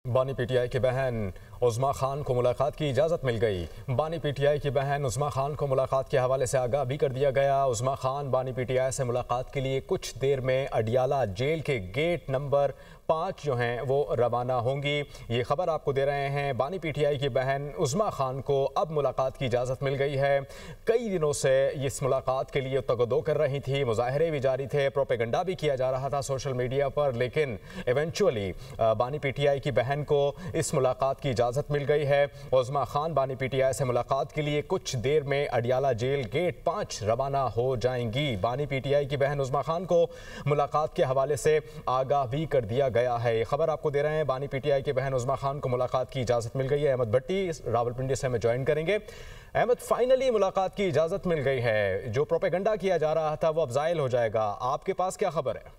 बानी पीटीआई की बहन उज़्मा खान को मुलाकात की इजाज़त मिल गई। बानी पीटीआई की बहन उज़्मा खान को मुलाकात के हवाले से आगाह भी कर दिया गया। उज़्मा खान बानी पीटीआई से मुलाकात के लिए कुछ देर में अडियाला जेल के गेट नंबर 5 जो हैं वो रवाना होंगी। ये खबर आपको दे रहे हैं। बानी पीटीआई की बहन उज़्मा खान को अब मुलाकात की इजाज़त मिल गई है। कई दिनों से इस मुलाकात के लिए तगदो कर रही थी, मुजाहरे भी जारी थे, प्रोपेगेंडा भी किया जा रहा था सोशल मीडिया पर, लेकिन इवेंचुअली बानी पीटीआई की बहन को इस मुलाकात की इजाज़त मिल गई है। उज़्मा खान बानी पीटीआई से मुलाकात के लिए कुछ देर में अडियाला जेल गेट 5 रवाना हो जाएंगी। बानी पीटीआई की बहन उज़्मा खान को मुलाकात के हवाले से आगाह भी कर दिया गया है। ये खबर आपको दे रहे हैं। बानी पीटीआई की बहन उज़्मा खान को मुलाकात की इजाज़त मिल गई है। अहमद भट्टी रावलपिंडी से हमें ज्वाइन करेंगे। अहमद, फाइनली मुलाकात की इजाज़त मिल गई है। जो प्रोपेगेंडा किया जा रहा था वो अब ज़ाइल हो जाएगा। आपके पास क्या खबर है?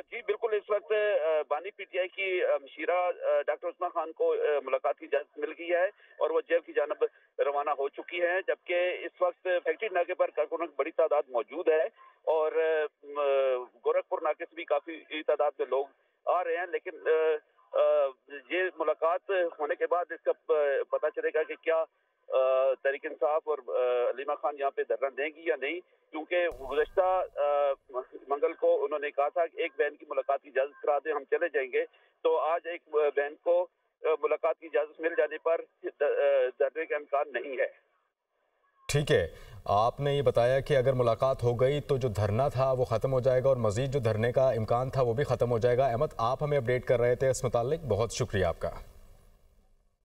जी बिल्कुल, इस वक्त बानी पीटीआई की मशीरा डॉक्टर उस्मा खान को मुलाकात की इजाजत मिल गई है और वो जेल की जानब रवाना हो चुकी है, जबकि इस वक्त फैक्ट्री नाके पर कारकुनों की बड़ी तादाद मौजूद है और गोरखपुर नाके से भी काफी तादाद में लोग आ रहे हैं। लेकिन ये मुलाकात होने के बाद इसका पता चलेगा कि क्या तहरीक इंसाफ और अलीमा खान यहाँ पे धरना देंगी या नहीं, क्योंकि गुज़श्ता मंगल को उन्होंने कहा था कि एक बहन की मुलाकात की इजाजत करा दें, हम चले जाएंगे। तो आज एक बहन को मुलाकात की इजाजत मिल जाने पर धरने का इम्कान नहीं है। ठीक है, आपने ये बताया कि अगर मुलाकात हो गई तो जो धरना था वो ख़त्म हो जाएगा और मज़ीद जो धरने का इम्कान था वो भी ख़त्म हो जाएगा। अहमद, आप हमें अपडेट कर रहे थे इस मुताल्लिक, बहुत शुक्रिया आपका।